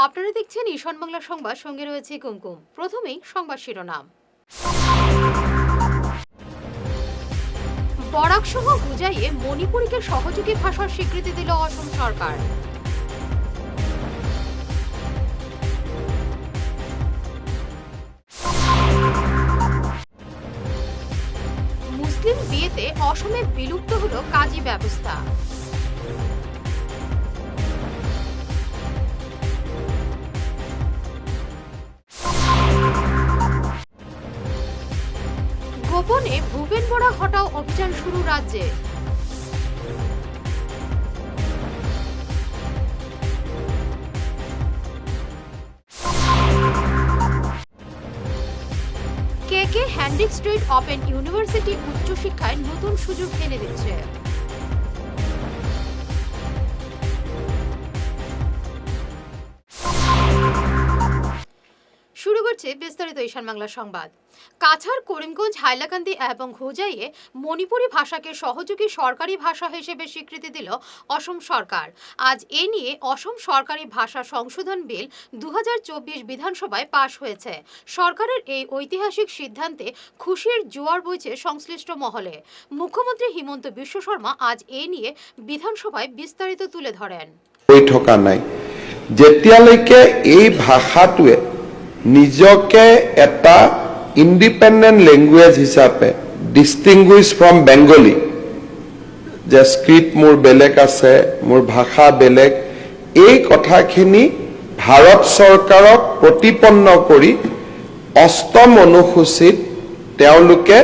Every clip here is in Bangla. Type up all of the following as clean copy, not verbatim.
আপনারা দেখছেন ঈশান বাংলা সংবাদ, সঙ্গে রয়েছে কুমকুম। প্রথমেই সংবাদ শিরোনাম। বরাক সহ হুজাইয়ে মণিপুরীকে সহযোগী ভাষার স্বীকৃতি দিল অসম সরকার। মুসলিম বিয়েতে অসমে বিলুপ্ত হলো কাজী ব্যবস্থা। গোপনে ভূপেন বরা হটাও অভিযান শুরু রাজ্যে। কে হ্যান্ডিক স্ট্রিট ওপেন ইউনিভার্সিটি উচ্চশিক্ষায় নতুন সুযোগ এনে দিচ্ছে। শুরু করছে বিস্তারিত ঈশান বাংলা সংবাদ। কাছাড়, করিমগঞ্জ, হাইলাকান্দি এবং হোজাইয়ে মণিপুরী ভাষাকে সহযোগী সরকারি ভাষা হিসেবে স্বীকৃতি দিল অসম সরকার। আজ এ নিয়ে অসম সরকারি ভাষা সংশোধন বিল 2024 বিধানসভায় পাশ হয়েছে। সরকারের এই ঐতিহাসিক সিদ্ধান্তে খুশির জোয়ার বইছে সংশ্লিষ্ট মহলে। মুখ্যমন্ত্রী হিমন্ত বিশ্ব শর্মা আজ এ নিয়ে বিধানসভায় বিস্তারিত তুলে ধরেন। থকা নাই, যেতিয়ালৈকে এই ভাষাটোৱে নিজকে এটা ইণ্ডিপেণ্ডেণ্ট লেংগুৱেজ হিচাপে ডিষ্টিংগুইছ ফ্ৰম বেংগলী, যে স্ক্ৰিপ্ট মোৰ বেলেগ আছে, মোৰ ভাষা বেলেগ, এই কথাখিনি ভাৰত চৰকাৰক প্ৰতিপন্ন কৰি অষ্টম অনুসূচীত তেওঁলোকে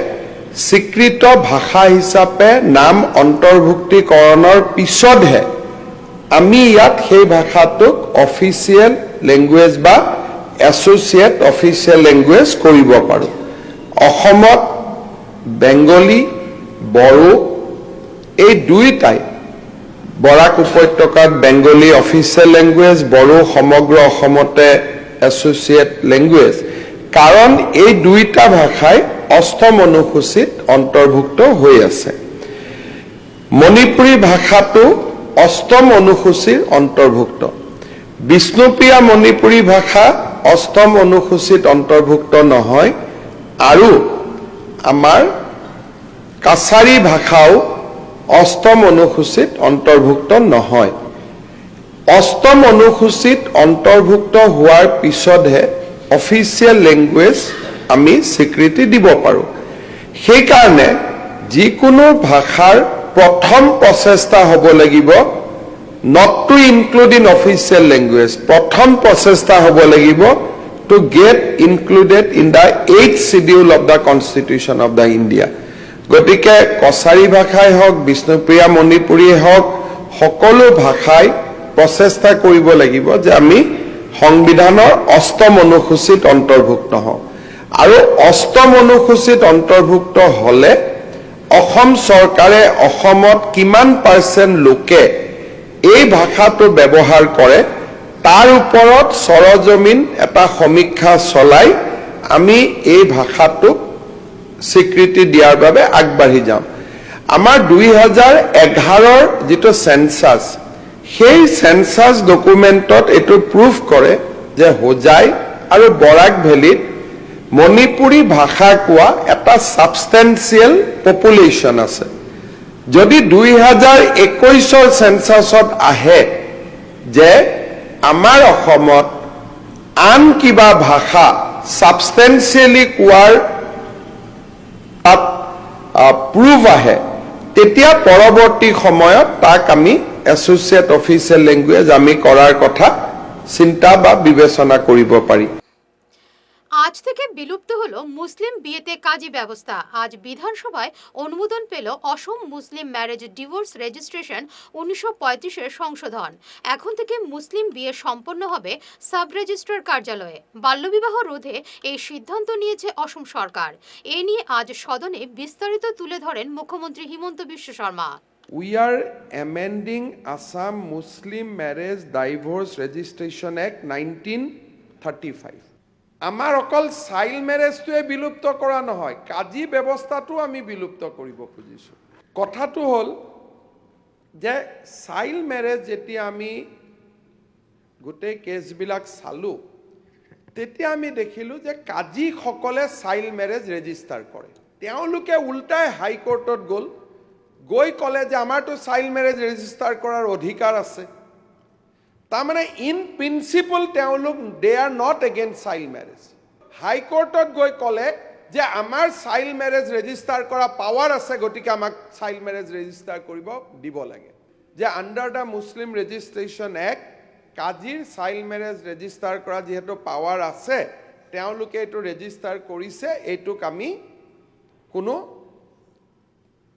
স্বীকৃত ভাষা হিচাপে নাম অন্তৰ্ভুক্তিকৰণৰ পিছতহে আমি ইয়াত সেই ভাষাটোক অফিচিয়েল লেংগুৱেজ বা এছ'চিয়েট অফিচিয়েল লেংগুৱেজ কৰিব পাৰোঁ। অসমত বেংগলী, বড়ো এই দুইটাই, বৰাক উপত্যকাত বেংগলী অফিচিয়েল লেংগুৱেজ, বড়ো সমগ্ৰ অসমতে এছ'চিয়েট লেংগুৱেজ, কাৰণ এই দুইটা ভাষাই অষ্টম অনুসূচীত অন্তৰ্ভুক্ত হৈ আছে। মণিপুৰী ভাষাটো অষ্টম অনুসূচীৰ অন্তৰ্ভুক্ত। বিষ্ণুপ্ৰিয়া মণিপুৰী ভাষা অষ্টম অনুসূচীত অন্তৰ্ভুক্ত নহয়, আৰু আমাৰ কাছাৰী ভাষাও অষ্টম অনুসূচীত অন্তৰ্ভুক্ত নহয়। অষ্টম অনুসূচীত অন্তৰ্ভুক্ত হোৱাৰ পিছতহে অফিচিয়েল লেংগুৱেজ আমি স্বীকৃতি দিব পাৰোঁ। সেইকাৰণে যিকোনো ভাষাৰ প্ৰথম প্ৰচেষ্টা হ'ব লাগিব not to include in official language, প্ৰথম প্ৰচেষ্টা হ'ব লাগিব to get included in the 8th schedule of the Constitution of the India. গতিকে কছাৰী ভাষাই হওক, বিষ্ণুপ্ৰিয়া মণিপুৰীয়ে হওক, সকলো ভাষাই প্ৰচেষ্টা কৰিব লাগিব যে আমি সংবিধানৰ অষ্টম অনুসূচীত অন্তৰ্ভুক্ত হওঁ, আৰু অষ্টম অনুসূচীত অন্তৰ্ভুক্ত হ'লে অসম চৰকাৰে অসমত কিমান % লোকে এই ভাষাটো ব্যৱহাৰ কৰে তাৰ ওপৰত সৰজমিন এটা সমীক্ষা চলাই আমি এই ভাষাটোক স্বীকৃতি দিয়াৰ বাবে আগবাঢ়ি যাম। আমাৰ 2011ৰ যিটো চেনচাছ, সেই চেনচাছ ডকুমেণ্টত এইটো প্ৰুফ কৰে যে হোজাই আৰু বৰাক ভেলীত মণিপুৰী ভাষা কোৱা এটা ছাবষ্টেঞ্চিয়েল পপুলেশ্যন আছে। যদি 2021ৰ চেনচাছত আহে যে আমাৰ অসমত আন কিবা ভাষা ছাবষ্টেঞ্চিয়েলি কোৱাৰ তাত প্ৰুফ আহে, তেতিয়া পৰৱৰ্তী সময়ত তাক আমি এছ'চিয়েট অফিচিয়েল লেংগুৱেজ আমি কৰাৰ কথা চিন্তা বা বিবেচনা কৰিব পাৰি। আজ থেকে বিলুপ্ত হলো মুসলিম বিয়েতে কাজী ব্যবস্থা। আজ বিধানসভায় অনুমোদন পেল অসম মুসলিম ম্যারেজ ডিভোর্স রেজিস্ট্রেশন 1935-এর সংশোধন। এখন থেকে মুসলিম বিয়ে সম্পন্ন হবে সাব রেজিস্ট্রার কার্যালয়ে। বাল্যবিবাহ রোধে এই সিদ্ধান্ত নিয়েছে অসম সরকার। এ নিয়ে আজ সদনে বিস্তারিত তুলে ধরেন মুখ্যমন্ত্রী Himanta Biswa Sarma. We are amending Assam Muslim Marriage Divorce Registration Act 1935. আমাৰ অকল চাইল্ড মেৰেজটোৱে বিলুপ্ত কৰা নহয়, কাজী ব্যৱস্থাটো আমি বিলুপ্ত কৰিব খুজিছোঁ। কথাটো হ'ল যে চাইল্ড মেৰেজ যেতিয়া আমি গোটেই কেছবিলাক চালোঁ, তেতিয়া আমি দেখিলোঁ যে কাজীসকলে চাইল্ড মেৰেজ ৰেজিষ্টাৰ কৰে। তেওঁলোকে উল্টাই হাইকোৰ্টত গৈ ক'লে যে আমাৰতো চাইল্ড মেৰেজ ৰেজিষ্টাৰ কৰাৰ অধিকাৰ আছে। তাৰমানে ইন প্ৰিন্সিপল তেওঁলোক they are not against child marriage. হাইকোৰ্টত গৈ ক'লে যে আমাৰ চাইল্ড মেৰেজ ৰেজিষ্টাৰ কৰা পাৱাৰ আছে, গতিকে আমাক চাইল্ড মেৰেজ ৰেজিষ্টাৰ কৰিব দিব লাগে। যে under the Muslim registration act কাজীৰ চাইল্ড মেৰেজ ৰেজিষ্টাৰ কৰা যিহেতু পাৱাৰ আছে, তেওঁলোকে এইটো ৰেজিষ্টাৰ কৰিছে, এইটোক আমি কোনো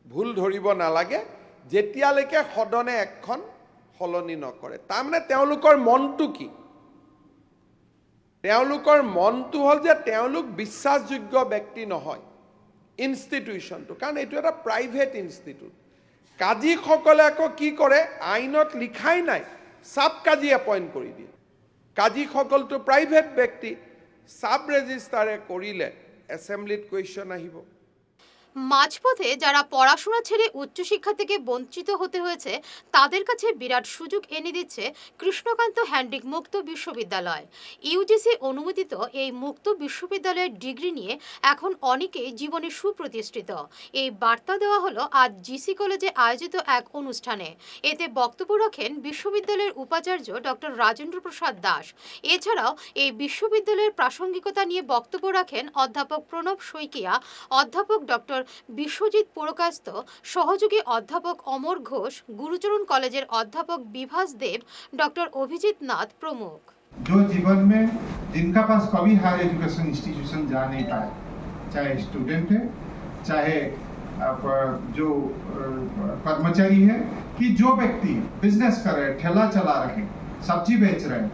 ভুল ধৰিব নালাগে যেতিয়ালৈকে সদনে এখন সলনি নকৰে। তাৰমানে তেওঁলোকৰ মনটো কি? তেওঁলোকৰ মনটো হ'ল যে তেওঁলোক বিশ্বাসযোগ্য ব্যক্তি নহয় ইনষ্টিটিউশ্যনটো, কাৰণ এইটো এটা প্ৰাইভেট ইনষ্টিটিউট। কাজীসকলে আকৌ কি কৰে, আইনত লিখাই নাই, চাব কাজী এপইণ্ট কৰি দিয়ে। কাজীসকলটো প্ৰাইভেট ব্যক্তি, চাব ৰেজিষ্টাৰে কৰিলে এছেম্বলিত কুৱেশ্যন আহিব। মাঝপথে যারা পড়াশোনা ছেড়ে উচ্চশিক্ষা থেকে বঞ্চিত হতে হয়েছে তাদের কাছে বিরাট সুযোগ এনে দিচ্ছে কৃষ্ণকান্ত হ্যান্ডিক মুক্ত বিশ্ববিদ্যালয়। ইউজিসি অনুমোদিত এই মুক্ত বিশ্ববিদ্যালয়ের ডিগ্রি নিয়ে এখন অনেকেই জীবনে সুপ্রতিষ্ঠিত। এই বার্তা দেওয়া হলো আজ জিসি কলেজে আয়োজিত এক অনুষ্ঠানে। এতে বক্তব্য রাখেন বিশ্ববিদ্যালয়ের উপাচার্য ডক্টর রাজেন্দ্র প্রসাদ দাস। এছাড়াও এই বিশ্ববিদ্যালয়ের প্রাসঙ্গিকতা নিয়ে বক্তব্য রাখেন অধ্যাপক প্রণব শইকিয়া, অধ্যাপক ডক্টর বিশ্বজিৎ পুরকাস্ত, সহযোগী অধ্যাপক অমর ঘোষ, গুরুচরণ কলেজের অধ্যাপক বিভাস দেব, ডক্টর অভিজিৎ নাথ প্রমুখ। जो जीवन में जिनका पास कभी हायर एजुकेशन इंस्टीट्यूशन जा नहीं पाए, चाहे स्टूडेंट है, चाहे जो कर्मचारी है, कि जो व्यक्ति बिजनेस कर रहे, ठेला चला रहे, सब्जी बेच रहे,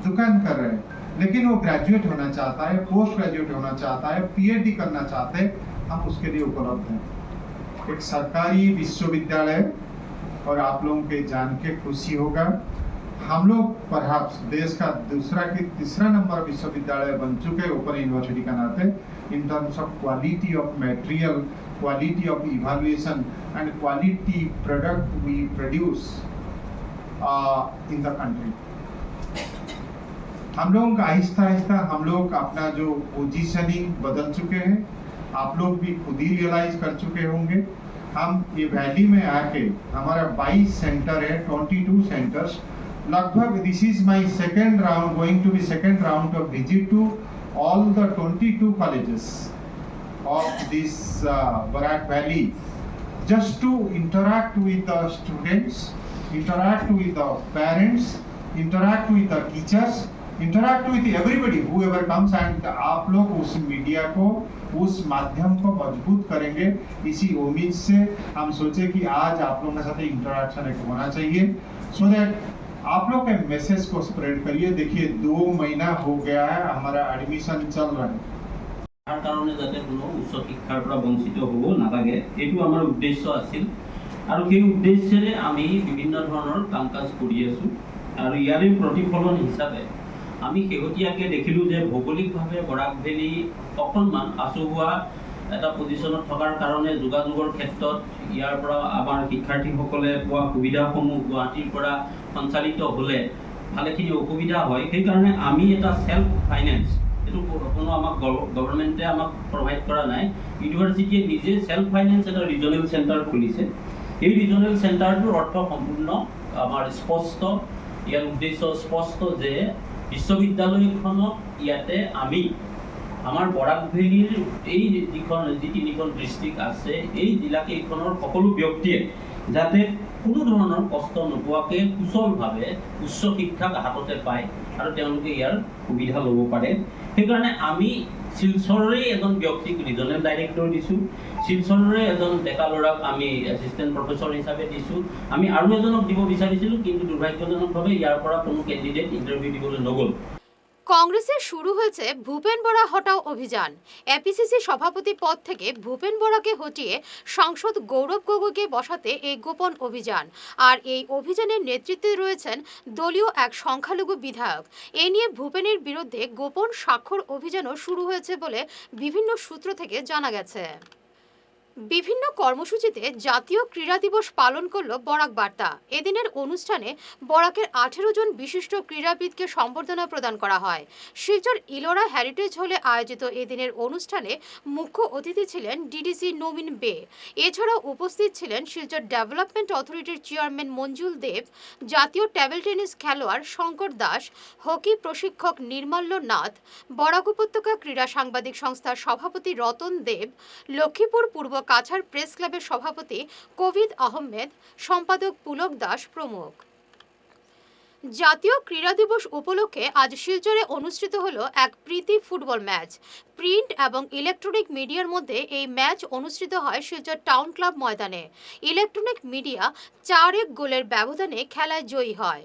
दुकान कर रहे, लेकिन वो ग्रेजुएट होना चाहता है, पोस्ट ग्रेजुएट होना चाहता है, पीएचडी करना चाहते हैं, हम उसके लिए उपलब्ध हैं। एक सरकारी विश्वविद्यालय, और आप लोगों के जान के खुशी होगा, हम लोग परहैप्स देश का दूसरा कि तीसरा नंबर विश्वविद्यालय बन चुके ओपन यूनिवर्सिटी का नाते, in terms of quality of material, quality of evaluation and quality product we produce in the country. हम लोग आहिस्ता आहिस्ता हम लोग अपना जो पोजीशनिंग बदल चुके हैं, आप लोग भी खुद ही रियलाइज कर चुके होंगे। हम ये वैली में आके हमारा 22 सेंटर है, 22 सेंटर्स, लगभग this is my second round, going to be second round of visit to all the 22 colleges of this Barak valley, just to interact with the students, interact with the parents, interact with the teachers, interact with everybody whoever comes, and आप लोग उस मीडिया को, उस माध्यम को मजबूत करेंगे। इसी उम्मीद से हम सोचे कि आज आप लोगों के साथ इंटरेक्शन एक होना चाहिए, सो दैट आप लोग के मैसेज को स्प्रेड करिए। देखिए 2 महीना हो गया है, हमारा एडमिशन चल रहा है। তাৰ কাৰণে যাতে কোনো উচ্চ শিক্ষাৰ পৰা বঞ্চিত হ'ব নালাগে, এইটো আমাৰ উদ্দেশ্য আছিল। আৰু সেই উদ্দেশ্যেৰে আমি বিভিন্ন ধৰণৰ কাম কাজ কৰি আছোঁ। আৰু ইয়াৰে প্ৰতিফলন হিচাপে আমি শেহতীয়াকৈ দেখিলোঁ যে ভৌগোলিকভাৱে বৰাক ভেলী অকণমান আচহুৱা এটা পজিশ্যনত থকাৰ কাৰণে যোগাযোগৰ ক্ষেত্ৰত ইয়াৰ পৰা আমাৰ শিক্ষাৰ্থীসকলে পোৱা সুবিধাসমূহ গুৱাহাটীৰ পৰা সঞ্চালিত হ'লে ভালেখিনি অসুবিধা হয়। সেইকাৰণে আমি এটা সেল্ফ ফাইনেন্স, এইটো কোনো আমাক গভৰ্ণমেণ্টে আমাক প্ৰভাইড কৰা নাই, ইউনিভাৰ্চিটিয়ে নিজে সেল্ফ ফাইনেন্স এটা ৰিজনেল চেণ্টাৰ খুলিছে। এই ৰিজনেল চেণ্টাৰটোৰ অৰ্থ সম্পূৰ্ণ আমাৰ স্পষ্ট, ইয়াৰ উদ্দেশ্য স্পষ্ট যে বিশ্ববিদ্যালয়খনক ইয়াতে আমি আমাৰ বৰাক ভেলীৰ এই যি 3খন ডিষ্ট্ৰিক্ট আছে, এই জিলাকেইখনৰ সকলো ব্যক্তিয়ে যাতে কোনো ধৰণৰ কষ্ট নোপোৱাকৈ সুচলভাৱে উচ্চ শিক্ষা হাততে পায় আৰু তেওঁলোকে ইয়াৰ সুবিধা ল'ব পাৰে। সেইকাৰণে আমি শিলচৰৰে এজন ব্যক্তিক ৰিজনেল ডাইৰেক্টৰ দিছোঁ, শিলচৰৰে এজন ডেকা ল'ৰাক আমি এছিষ্টেণ্ট প্ৰফেচৰ হিচাপে দিছোঁ। আমি আৰু এজনক দিব বিচাৰিছিলোঁ, কিন্তু দুৰ্ভাগ্যজনকভাৱে ইয়াৰ পৰা কোনো কেণ্ডিডেট ইণ্টাৰভিউ দিবলৈ নগ'ল। কংগ্রেসের শুরু হয়েছে ভূপেন বরা হটাও অভিযান। এপিসিসি সভাপতি পদ থেকে ভূপেন বরাকে হটিয়ে সাংসদ গৌরব গগৈকে বসাতে এই গোপন অভিযান। আর এই অভিযানের নেতৃত্বে রয়েছেন দলীয় এক সংখ্যালঘু বিধায়ক। এ নিয়ে ভূপেনের বিরুদ্ধে গোপন স্বাক্ষর অভিযানও শুরু হয়েছে বলে বিভিন্ন সূত্র থেকে জানা গেছে। বিভিন্ন কর্মসূচিতে জাতীয় ক্রীড়া দিবস পালন করল বরাক বার্তা। এদিনের অনুষ্ঠানে বরাকের 18 জন বিশিষ্ট ক্রীড়াবিদকে সম্বর্ধনা প্রদান করা হয়। শিলচর ইলোরা হেরিটেজ হলে আয়োজিত এদিনের অনুষ্ঠানে মুখ্য অতিথি ছিলেন ডিডিসি নবীন বে। এছাড়াও উপস্থিত ছিলেন শিলচর ডেভেলপমেন্ট অথরিটির চেয়ারম্যান মঞ্জুল দেব, জাতীয় টেবিল টেনিস খেলোয়াড় শঙ্কর দাস, হকি প্রশিক্ষক নির্মাল্য নাথ, বরাক উপত্যকা ক্রীড়া সাংবাদিক সংস্থার সভাপতি রতন দেব, লক্ষ্মীপুর পূর্ব কাছাড় প্রেস ক্লাবের সভাপতি কবিদ আহমেদ, সম্পাদক পুলক দাস প্রমুখ। জাতীয় ক্রীড়া দিবস উপলক্ষে আজ শিলচরে অনুষ্ঠিত হলো এক প্রীতি ফুটবল ম্যাচ। প্রিন্ট এবং ইলেকট্রনিক মিডিয়ার মধ্যে এই ম্যাচ অনুষ্ঠিত হয় শিলচর টাউন ক্লাব ময়দানে। ইলেকট্রনিক মিডিয়া 4-1 গোলের ব্যবধানে খেলায় জয়ী হয়।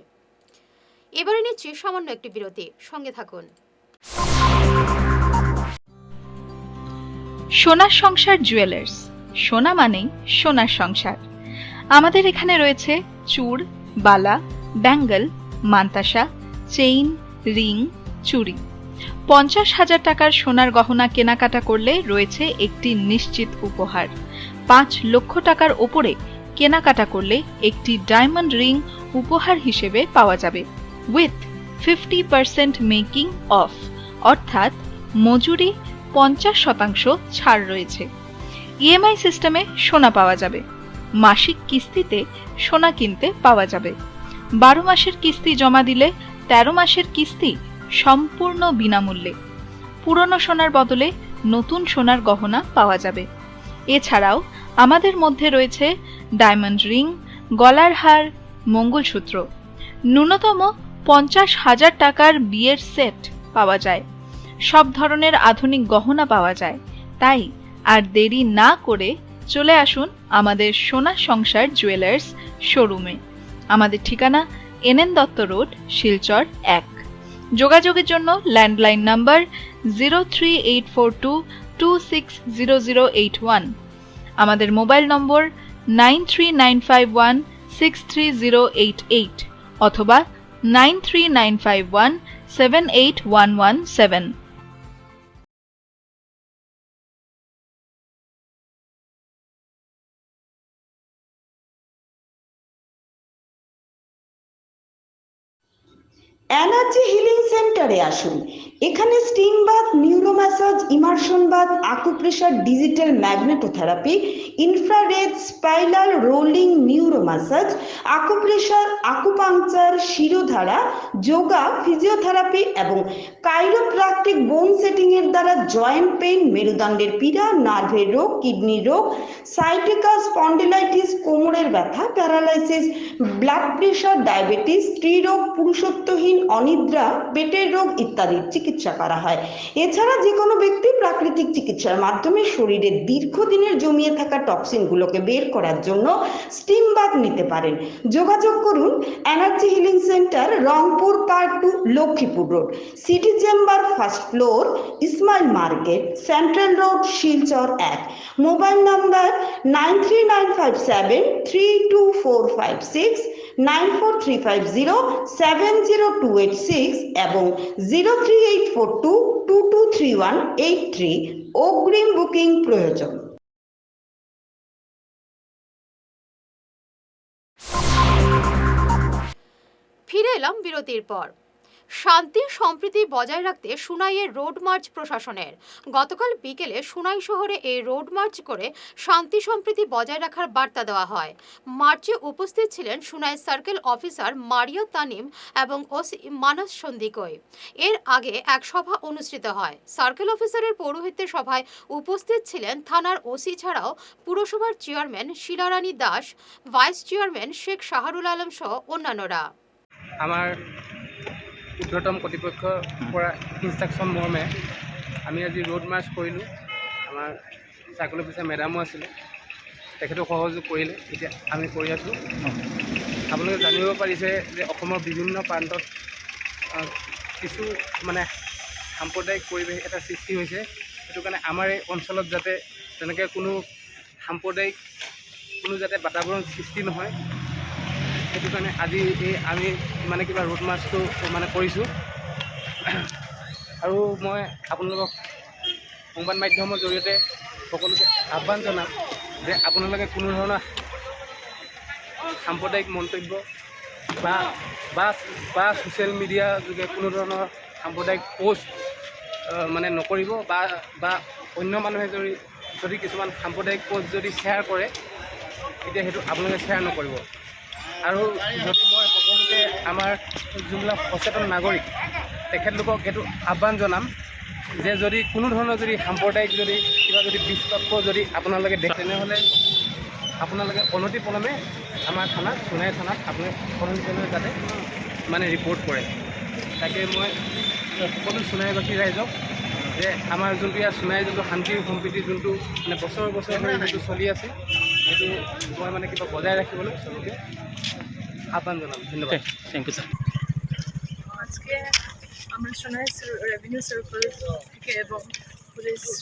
এবারে নিচ্ছি সামান্য একটি বিরতি, সঙ্গে থাকুন। সোনার সংসার জুয়েলার্স, সোনা মানেই সোনার সংসার। আমাদের এখানে রয়েছে চূড়, বালা, ব্যাঙ্গল, মান্তাসা, চেইন, রিং, চুড়ি। 50,000 টাকার সোনার গহনা কেনাকাটা করলে রয়েছে একটি নিশ্চিত উপহার। 5 লক্ষ টাকার ওপরে কেনাকাটা করলে একটি ডায়মন্ড রিং উপহার হিসেবে পাওয়া যাবে উইথ 50% মেকিং অফ, অর্থাৎ মজুরি 50% ছাড় রয়েছে। ইএমআই সিস্টেমে সোনা পাওয়া যাবে। মাসিক কিস্তিতে সোনা কিনতে পাওয়া যাবে। 12 মাসের কিস্তি জমা দিলে 13 মাসের কিস্তি সম্পূর্ণ বিনামূল্যে। পুরনো সোনার বদলে নতুন সোনার গহনা পাওয়া যাবে। এছাড়াও আমাদের মধ্যে রয়েছে ডায়মন্ড রিং, গলার হার, মঙ্গলসূত্র। ন্যূনতম 50,000 টাকার বিয়ের সেট পাওয়া যায়। সব ধরনের আধুনিক গহনা পাওয়া যায়। তাই আর দেরি না করে চলে আসুন আমাদের সোনা সংসার জুয়েলার্স শোরুমে। আমাদের ঠিকানা এনএন দত্ত রোড, শিলচর 1। যোগাযোগের জন্য ল্যান্ডলাইন নাম্বার 038422600081, আমাদের মোবাইল নম্বর 9395163088 অথবা 9395178117। এনার্জি হিলিং সেন্টারে আসুন। এখানে steam bath, neuro massage, immersion bath, acupressure, digital magnetotherapy, infrared, spiral, rolling, neuro massage, acupressure, acupuncture, shirodhara, yoga, physiotherapy এবং কাইরোপ্র্যাকটিক বোন সেটিং এর দ্বারা জয়েন্ট পেইন, মেরুদণ্ডের পীড়া, নার্ভের রোগ, কিডনির রোগ, সাইটিকা, স্পন্ডিলাইটিস, কোমরের ব্যথা, প্যারালাইসিস, ব্লাড প্রেশার, ডায়াবেটিস, স্ত্রীরোগ, পুরুষত্বহীন, অনিদ্রা, পেটের রোগ ইত্যাদির চিকিৎসা করা হয়। এছাড়া যে কোনো ব্যক্তি প্রাকৃতিক চিকিৎসার মাধ্যমে শরীরে দীর্ঘদিনের জমিয়ে থাকা টক্সিনগুলোকে বের করার জন্য স্টিম বাথ নিতে পারেন। যোগাযোগ করুন energy healing centre, Rangpur part 2, Lakshmipur road, city chamber, first floor, Ismail market, central road, Silchar 1। Mobile number 9395732456, 9435070286 এবং 03842223183। অগ্রিম বুকিং প্রয়োজন। ফিরে এলাম বিরতির পর। শান্তি সম্প্রীতি বজায় রাখতে সুনাইয়ে রোড মার্চ প্রশাসনের। গতকাল বিকেলে সুনাই শহরে এই রোড মার্চ করে শান্তি সম্প্রীতি বজায় রাখার বার্তা দেওয়া হয়। মার্চে উপস্থিত ছিলেন সুনাই সার্কেল অফিসার মারিয়া তানিম এবং ওসি মানস সন্দিকই। এর আগে এক সভা অনুষ্ঠিত হয়। সার্কেল অফিসারের পৌরোহিত্যে সভায় উপস্থিত ছিলেন থানার ওসি ছাড়াও পুরসভার chairman Shilarani Das, vice chairman Sheikh Shahrul Alam সহ অন্যান্যরা। আমাৰ ঊৰ্ধ্বতম কৰ্তৃপক্ষৰ পৰা ইনষ্ট্ৰাকশ্যন মৰ্মে আমি আজি ৰোড মাৰ্চ কৰিলোঁ। আমাৰ চাৰ্কেল অফিচাৰ মেডামো আছিলে, তেখেতেও সহযোগ কৰিলে। এতিয়া আমি কৰি আছোঁ। আপোনালোকে জানিব পাৰিছে যে অসমৰ বিভিন্ন প্ৰান্তত কিছু মানে সাম্প্ৰদায়িক পৰিৱেশ এটা সৃষ্টি হৈছে। সেইটো কাৰণে আমাৰ এই অঞ্চলত যাতে তেনেকৈ কোনো সাম্প্ৰদায়িক যাতে বাতাবৰণ সৃষ্টি নহয়, সেইটো কাৰণে আজি এই আমি মানে কিবা ৰোড মাৰ্চটো মানে কৰিছোঁ। আৰু মই আপোনালোকক সংবাদ মাধ্যমৰ জৰিয়তে সকলোকে আহ্বান জনাম যে আপোনালোকে কোনো ধৰণৰ সাম্প্ৰদায়িক মন্তব্য বা বা বা ছ'চিয়েল মিডিয়া যোগে কোনো ধৰণৰ সাম্প্ৰদায়িক পোষ্ট মানে নকৰিব বা অন্য মানুহে যদি কিছুমান সাম্প্ৰদায়িক পোষ্ট যদি শ্বেয়াৰ কৰে তেতিয়া সেইটো আপোনালোকে শ্বেয়াৰ নকৰিব। আৰু যদি মই সকলোকে আমাৰ যোনবিলাক সচেতন নাগৰিক তেখেতলোকক এইটো আহ্বান জনাম যে যদি কোনো ধৰণৰ যদি সাম্প্ৰদায়িক যদি কিবা যদি বিষতত্ব যদি আপোনালোকে দেখে তেনেহ'লে আপোনালোকে অনতিপলমে আমাৰ থানাত সোণাই থানাত আপুনি অনতিপলমে যাতে মানে ৰিপৰ্ট কৰে। তাকে মই সকলো সোণাইবাসী ৰাইজক যে আমাৰ যোনটো ইয়াত সোণাই যোনটো শান্তি সম্প্ৰীতি যোনটো মানে বছৰ বছৰ ধৰি যোনটো চলি আছে সেইটো মই মানে কিবা বজাই রাখিবলৈ সবকে আহ্বান জানাম। ধন্যবাদ। Thank you sir. আজকে আমরা সোনাই রেভিনিউ সার্কেল থেকে এবং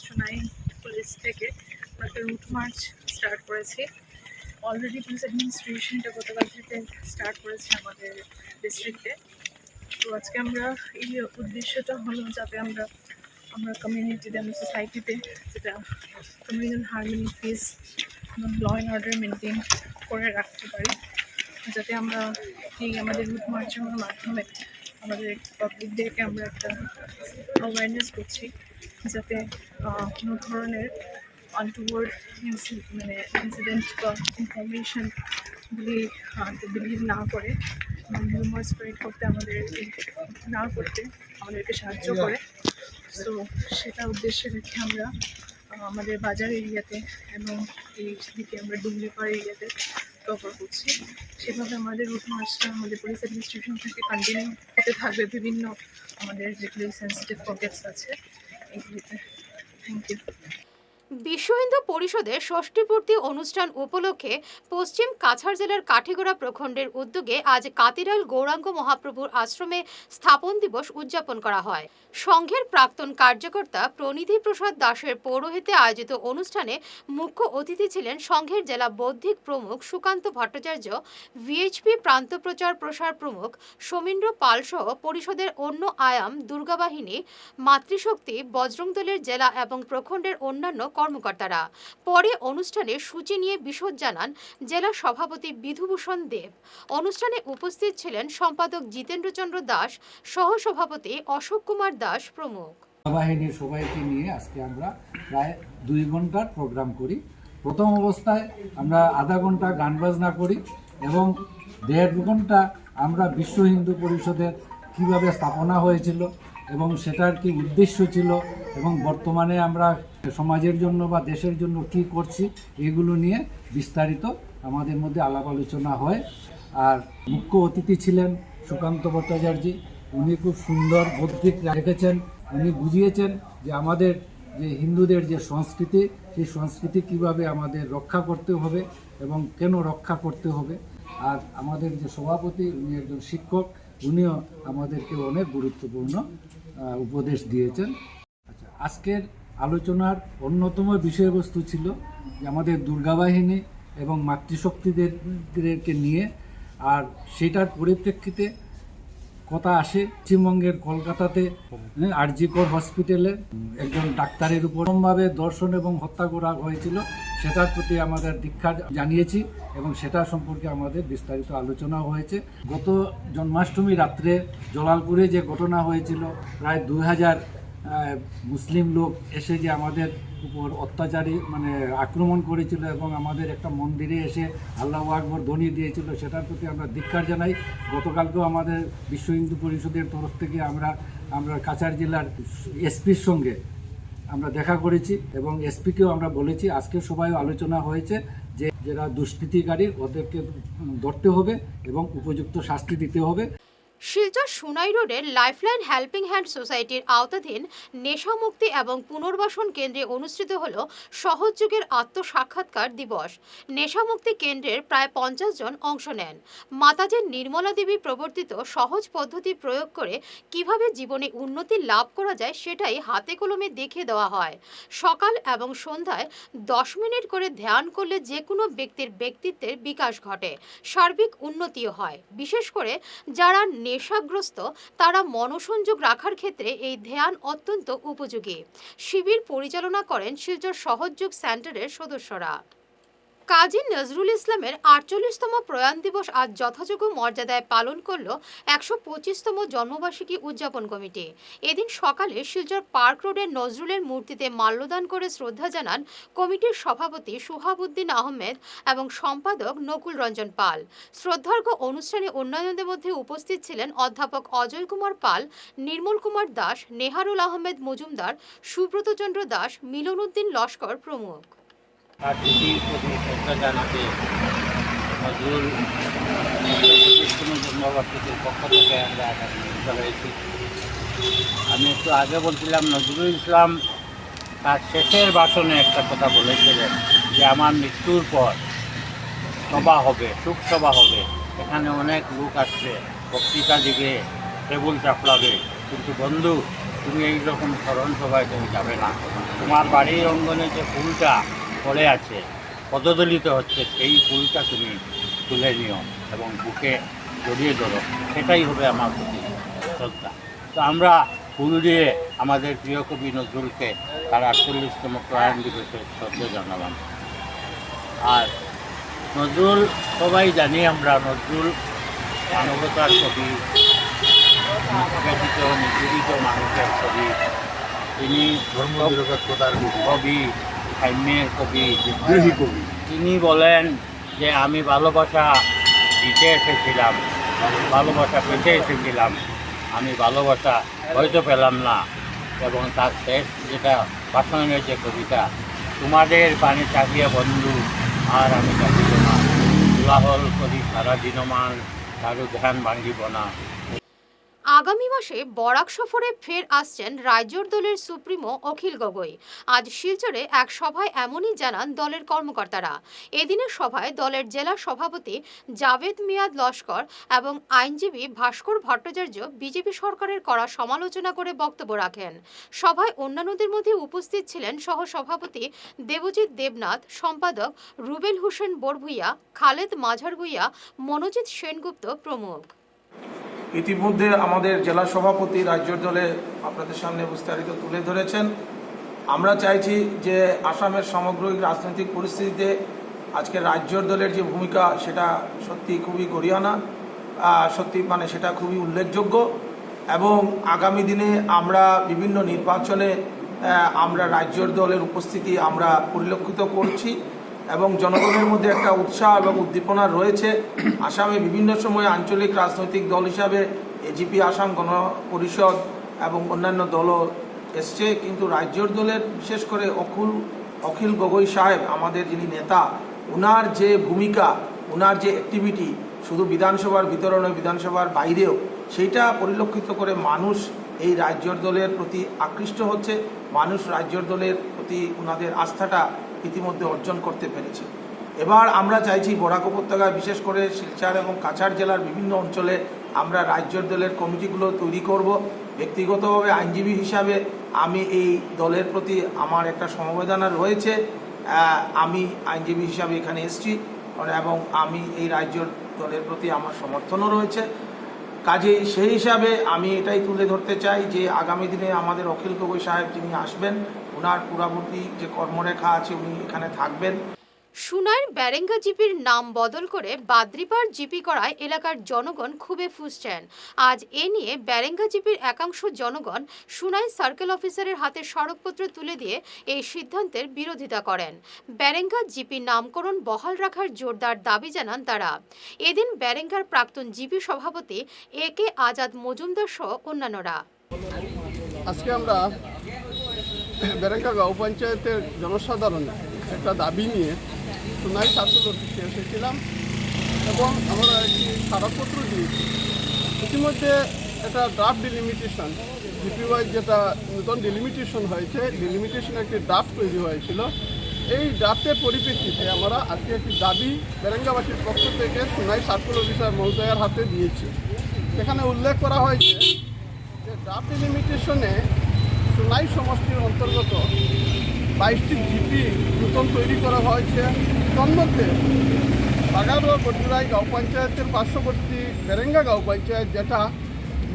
সোনাই পুলিশ থেকে একটা রুট মার্চ স্টার্ট করেছি। অলরেডি পুলিশ অ্যাডমিনিস্ট্রেশনটা গতকাল থেকে স্টার্ট করেছে আমাদের ডিস্ট্রিক্টে। তো আজকে আমরা এই উদ্দেশ্যটা হলো যাতে আমরা কমিউনিটিতে আমরা সোসাইটিতে যেটা কমিউনাল হারমোনি পিস এবং ল অ্যান্ড অর্ডার মেনটেন করে রাখতে পারি, যাতে আমরা এই আমাদের রুট মার্চের মাধ্যমে আমাদের পাবলিকদেরকে আমরা একটা অ্যাওয়ারনেস করছি যাতে কোনো ধরনের আনটুয়ার্ড মানে ইনসিডেন্ট বা ইনফরমেশনগুলি বিলিভ না করে এবং হিউমার স্প্রেড করতে আমাদেরকে সাহায্য করে। সো সেটা উদ্দেশ্যে রেখে আমরা আমাদের বাজার এরিয়াতে এবং এই দিকে আমরা ডুমলিপাড় এরিয়াতে কভার করছি। সেভাবে আমাদের রুট মার্চটা আমাদের পুলিশ অ্যাডমিনিস্ট্রেশন থেকে কন্টিনিউ হতে থাকবে বিভিন্ন আমাদের যেগুলি সেন্সিটিভ পকেটস আছে এইগুলিতে। Thank you. বিশ্ব হিন্দু পরিষদের ষষ্ঠীপূর্তি অনুষ্ঠান উপলক্ষে পশ্চিম কাছাড় জেলার কাঠিগড়া প্রখণ্ডের উদ্যোগে আজ কাতিরাল গৌরাঙ্গ মহাপ্রভুর আশ্রমে স্থাপন দিবস উদযাপন করা হয়। সংঘের প্রাক্তন কার্যকর্তা প্রনিধি প্রসাদ দাসের পৌরোহিত্যে আয়োজিত অনুষ্ঠানে মুখ্য অতিথি ছিলেন সংঘের জেলা বৌদ্ধিক প্রমুখ সুকান্ত ভট্টাচার্য, ভিএইচপি প্রান্ত প্রসার প্রমুখ সমীন্দ্র পাল সহ পরিষদের অন্য আয়াম, দুর্গাবাহিনী, মাতৃশক্তি, বজরং দলের জেলা এবং প্রখণ্ডের অন্যান্য কর্মকর্তারা। পরে অনুষ্ঠানে সূচি নিয়ে বিশদ জানান জেলা সভাপতি বিধুভূষণ দেব। অনুষ্ঠানে উপস্থিত ছিলেন সম্পাদক জিতেন্দ্রচন্দ্র দাস, সহ সভাপতি অশোক কুমার দাস প্রমুখ। বাহিনীর সবাইকে নিয়ে আজকে আমরা প্রায় 2 ঘন্টার প্রোগ্রাম করি। প্রথম অবস্থায় আমরা আধা ঘন্টা গান বাজনা করি এবং 1.5 ঘন্টা আমরা বিশ্ব হিন্দু পরিষদের কিভাবে স্থাপনা হয়েছিল এবং সেটার কি উদ্দেশ্য ছিল এবং বর্তমানে আমরা সমাজের জন্য বা দেশের জন্য কি করছি এগুলো নিয়ে বিস্তারিত আমাদের মধ্যে আলাপ আলোচনা হয়। আর মুখ্য অতিথি ছিলেন সুকান্ত ভট্টাচার্য। উনি খুব সুন্দর বৌদ্ধিক রেখেছেন। উনি বুঝিয়েছেন যে আমাদের যে হিন্দুদের যে সংস্কৃতি, সেই সংস্কৃতি কিভাবে আমাদের রক্ষা করতে হবে এবং কেন রক্ষা করতে হবে। আর আমাদের যে সভাপতি উনি একজন শিক্ষক, উনিও আমাদেরকে অনেক গুরুত্বপূর্ণ উপদেশ দিয়েছেন। আচ্ছা, আজকের আলোচনার অন্যতম বিষয়বস্তু ছিল যে আমাদের দুর্গাবাহিনী এবং মাতৃশক্তিদেরকে নিয়ে। আর সেটার পরিপ্রেক্ষিতে কথা আসে পশ্চিমবঙ্গের কলকাতাতে আরজি কর হসপিটালে একজন ডাক্তারের উপরভাবে দর্শন এবং হত্যা করা হয়েছিল। সেটার প্রতি আমাদের দীক্ষা জানিয়েছি এবং সেটা সম্পর্কে আমাদের বিস্তারিত আলোচনা হয়েছে। গত জন্মাষ্টমী রাত্রে জলালপুরে যে ঘটনা হয়েছিল, প্রায় 2000 মুসলিম লোক এসে যে আমাদের উপর অত্যাচারী মানে আক্রমণ করেছিল এবং আমাদের একটা মন্দিরে এসে আল্লাহু আকবর ধ্বনি দিয়েছিল, সেটার প্রতি আমরা ধিক্কার জানাই। গতকালকেও আমাদের বিশ্ব হিন্দু পরিষদের তরফ থেকে আমরা কাছাড় জেলার এসপির সঙ্গে আমরা দেখা করেছি এবং এসপিকেও আমরা বলেছি। আজকে সবাই আলোচনা হয়েছে যে যারা দুষ্কৃতিকারী ওদেরকে ধরতে হবে এবং উপযুক্ত শাস্তি দিতে হবে। শিলচর সুনাই রোডের লাইফলাইন হেল্পিং হ্যান্ড সোসাইটির আওতাধীন নেশামুক্তি এবং পুনর্বাসন কেন্দ্রে অনুষ্ঠিত হল সহজ যুগের আত্মসাক্ষাৎকার দিবস। নেশামুক্তি কেন্দ্রের প্রায় 50 জন অংশ নেন। মাতাজি নির্মলা দেবী প্রবর্তিত সহজ পদ্ধতি প্রয়োগ করে কিভাবে জীবনে উন্নতি লাভ করা যায় সেটাই হাতে কলমে দেখিয়ে দেওয়া হয়। সকাল এবং সন্ধ্যায় 10 মিনিট করে ধ্যান করলে যে কোনো ব্যক্তির ব্যক্তিত্বের বিকাশ ঘটে, সার্বিক উন্নতিও হয়। বিশেষ করে যারা নেশাগ্রস্ত তারা মনোসংযোগ রাখার ক্ষেত্রে এই ধ্যান অত্যন্ত উপযোগী। শিবির পরিচালনা করেন শিলচর সহযোগ সেন্টারের সদস্যরা। কাজী নজরুল ইসলামের 48তম প্রয়াণ দিবস আজ যথাযোগ্য মর্যাদায় পালন করল 125তম জন্মবার্ষিকী উদযাপন কমিটি। এদিন সকালে শিলচর পার্ক রোডের নজরুলের মূর্তিতে মাল্যদান করে শ্রদ্ধা জানান কমিটির সভাপতি সুহাবুদ্দিন আহমেদ এবং সম্পাদক নকুল রঞ্জন পাল। শ্রদ্ধার্ঘ্য অনুষ্ঠানে অন্যান্যদের মধ্যে উপস্থিত ছিলেন অধ্যাপক অজয় কুমার পাল, নির্মল কুমার দাস, নেহারুল আহমেদ মজুমদার, সুব্রত চন্দ্র দাস, মিলন উদ্দিন লস্কর প্রমুখ। তার প্রতি শ্রদ্ধা জানাতে নজরুল 25তম জন্মবার্ষিকীর পক্ষ থেকে আমরা এখানে মিলিত হয়েছি। আমি একটু আগে বলছিলাম, নজরুল ইসলাম তার শেষের ভাষণে একটা কথা বলেছিলেন যে আমার মৃত্যুর পর সভা হবে, শোক সভা হবে, এখানে অনেক লোক আসবে, বক্তৃতা দিবে, টেবুল চাপড়াবে, কিন্তু বন্ধু তুমি এইরকম স্মরণ সভায় তুমি যাবে না। তোমার বাড়ির অঙ্গনে যে ফুলটা পড়ে আছে, পদদলিত হচ্ছে, সেই ফুলটা তুমি তুলে নিও এবং বুকে জড়িয়ে ধরো, সেটাই হবে আমার প্রতি শ্রদ্ধা। তো আমরা ফুল দিয়ে আমাদের প্রিয় কবি নজরুলকে তার 48তম প্রয়াণ দিবসে শ্রদ্ধা জানালাম। আর নজরুল সবাই জানি আমরা, নজরুল মানবতার কবি, নিষ্পেষিত নিপীড়িত মানুষের কবি, তিনি ধর্মনিরপেক্ষতার কবি, সাম্যের কবি, বিদ্রোহী কবি। তিনি বলেন যে আমি ভালোবাসা দিতে এসেছিলাম, ভালোবাসা পেতে এসেছিলাম, আমি ভালোবাসা হয়তো পেলাম না। এবং তার শেষ যেটা ভাষণের যে কবিতা, তোমাদের পানি চাহিয়ে বন্ধু আর আমি চাহিব না, কোলাহল করি সারা দিনমান, কারো ধ্যান ভাঙিব না। আগামী মাসে বরাক সফরে ফের আসছেন রাইজোর দলের সুপ্রিমো অখিল গগৈ। আজ শিলচরে এক সভায় এমনই জানান দলের কর্মকর্তারা। এদিনের সভায় দলের জেলা সভাপতি জাভেদ মিয়াদ লস্কর এবং আইনজীবী ভাস্কর ভট্টাচার্য বিজেপি সরকারের করা সমালোচনা করে বক্তব্য রাখেন। সভায় অন্যান্যদের মধ্যে উপস্থিত ছিলেন সহ সভাপতি দেবজিৎ দেবনাথ, সম্পাদক রুবেল হোসেন বরভুইয়া, খালেদ মাঝার ভুইয়া, মনোজিৎ সেনগুপ্ত প্রমুখ। ইতিমধ্যে আমাদের জেলা সভাপতি রাজ্য দলে আপনাদের সামনে বিস্তারিত তুলে ধরেছেন। আমরা চাইছি যে আসামের সামগ্রিক রাজনৈতিক পরিস্থিতিতে আজকে রাজ্য দলের যে ভূমিকা সেটা সত্যি খুবই গরিয়ানা, সত্যি সেটা খুবই উল্লেখযোগ্য। এবং আগামী দিনে আমরা বিভিন্ন নির্বাচনে আমরা রাজ্য দলের উপস্থিতি আমরা পরিলক্ষিত করছি এবং জনগণের মধ্যে একটা উৎসাহ এবং উদ্দীপনা রয়েছে। আসামে বিভিন্ন সময় আঞ্চলিক রাজনৈতিক দল হিসাবে এজিপি আসাম গণ পরিষদ এবং অন্যান্য দলও এসছে, কিন্তু রাজ্যর দলের বিশেষ করে অখিল গগৈ সাহেব আমাদের যিনি নেতা, ওনার যে ভূমিকা, ওনার যে অ্যাক্টিভিটি শুধু বিধানসভার ভিতরে নয়, বিধানসভার বাইরেও, সেইটা পরিলক্ষিত করে মানুষ এই রাজ্যর দলের প্রতি আকৃষ্ট হচ্ছে। মানুষ রাজ্যর দলের প্রতি ওনাদের আস্থাটা ইতিমধ্যে অর্জন করতে পেরেছে। এবার আমরা চাইছি বরাক উপত্যকায় বিশেষ করে শিলচর এবং কাছাড় জেলার বিভিন্ন অঞ্চলে আমরা রাজ্যর দলের কমিটিগুলো তৈরি করব। ব্যক্তিগতভাবে আইনজীবী হিসাবে আমি এই দলের প্রতি আমার একটা সমবেদনা রয়েছে। আমি আইনজীবী হিসাবে এখানে এসেছি এবং আমি এই রাজ্যর দলের প্রতি আমার সমর্থনও রয়েছে। কাজেই সেই হিসাবে আমি এটাই তুলে ধরতে চাই যে আগামী দিনে আমাদের অখিল গগৈ সাহেব যিনি আসবেন, ওনার পুরাবর্তী যে কর্মরেখা আছে উনি এখানে থাকবেন। সুনাইর ব্যারেঙ্গা জিপির নাম বদল করে বাদ্রিপাড় জিপি করায় এলাকার জনগণ ক্ষোভে ফুঁসছেন। আজ এ নিয়ে ব্যারেঙ্গা জিপির একাংশ জনগণ সুনাই সার্কেল অফিসারের হাতে স্মারকপত্র তুলে দিয়ে এই সিদ্ধান্তের বিরোধিতা করেন। ব্যারেঙ্গা জিপি নামকরণ বহাল রাখার জোরদার দাবি জানান তারা। এদিন ব্যারেঙ্গার প্রাক্তন জিপি সভাপতি একে আজাদ মজুমদার সহ অন্যান্যরা। আজকে আমরা ব্যারেঙ্গা গাঁও পঞ্চায়েতের জনসাধারণ একটা দাবি নিয়ে সুনাই সার্কেল অফিসে এসেছিলাম এবং আমরা একটি স্মারকপত্র দিয়েছি। ইতিমধ্যে একটা ড্রাফট ডিলিমিটেশন জিপিওয়াইজ যেটা নতুন ডিলিমিটেশন হয়েছে, ডিলিমিটেশন একটি ড্রাফট তৈরি হয়েছিল। এই ড্রাফটের পরিপ্রেক্ষিতে আমরা আজকে একটি দাবি ব্যারেঙ্গাবাসীর পক্ষ থেকে সুনাই সার্কেল অফিসার মহোদয়ের হাতে দিয়েছি। এখানে উল্লেখ করা হয়েছে যে ড্রাফট ডিলিমিটেশনে সুনাই সমষ্টির অন্তর্গত 22টি জিপি নতুন তৈরি করা হয়েছে। তন্মধ্যে বাগারোয়া বটুরাই গাঁও পঞ্চায়েতের পার্শ্ববর্তী বেরেঙ্গা গাঁও পঞ্চায়েত, যেটা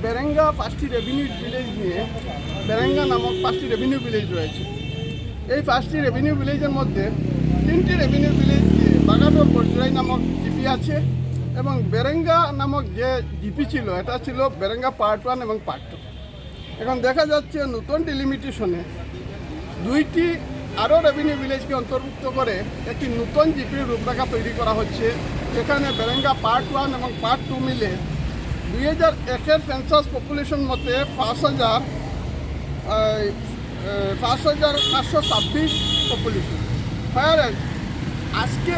বেরেঙ্গা 5টি রেভিনিউ ভিলেজ নিয়ে বেরেঙ্গা নামক 5টি রেভিনিউ ভিলেজ রয়েছে। এই 5টি রেভিনিউ ভিলেজের মধ্যে 3টি রেভিনিউ ভিলেজ দিয়ে বাগারোয়া বটুরাই নামক জিপি আছে এবং বেরেঙ্গা নামক যে জিপি ছিল এটা ছিল বেরেঙ্গা পার্ট 1 এবং পার্ট 2। এখন দেখা যাচ্ছে নতুন ডিলিমিটেশনে 2টি আরও রেভিনিউ ভিলেজকে অন্তর্ভুক্ত করে একটি নতুন জিপির রূপরেখা তৈরি করা হচ্ছে, যেখানে বেরেঙ্গা পার্ট 1 এবং পার্ট 2 মিলে 2001-এর সেন্সাস পপুলেশন মতে 5,526 পপুলেশন। আজকে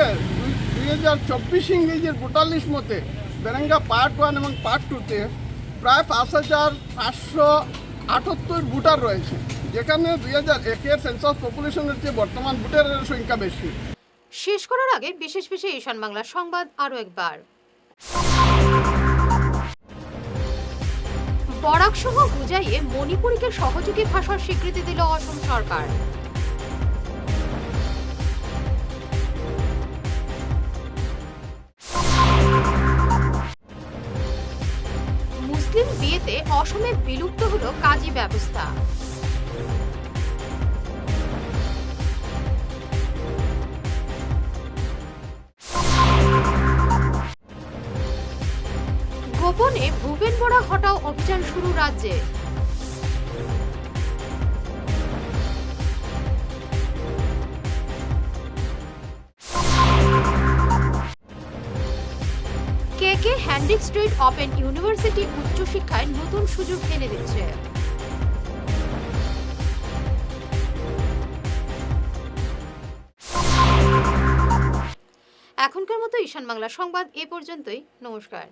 2024 ইংরেজির ভোটার লিস্ট মতে বেরেঙ্গা পার্ট 1 এবং পার্ট 2-তে প্রায় 5,578 ভোটার রয়েছে, যেখানে 2001-এর সেন্সাস পপুলেশনের চেয়ে বর্তমান ভোটারের সংখ্যা বেশি। শেষ করার আগে বিশেষ ঈশান বাংলা সংবাদ আরও একবার। বরাক সহ হুজাইয়ে মণিপুরীকে সহযোগী ভাষার স্বীকৃতি দিল অসম সরকার। মুসলিম বিয়েতে অসমে বিলুপ্ত হলো কাজী ব্যবস্থা। গোপনে ভুবেন বড়া হটাও অভিযান শুরু রাজ্যে। কে হ্যান্ডিক স্ট্রিট ওপেন ইউনিভার্সিটি উচ্চশিক্ষায় নতুন সুযোগ এনে দিচ্ছে। এখনকার মতো ঈশান বাংলা সংবাদ এ পর্যন্তই। নমস্কার।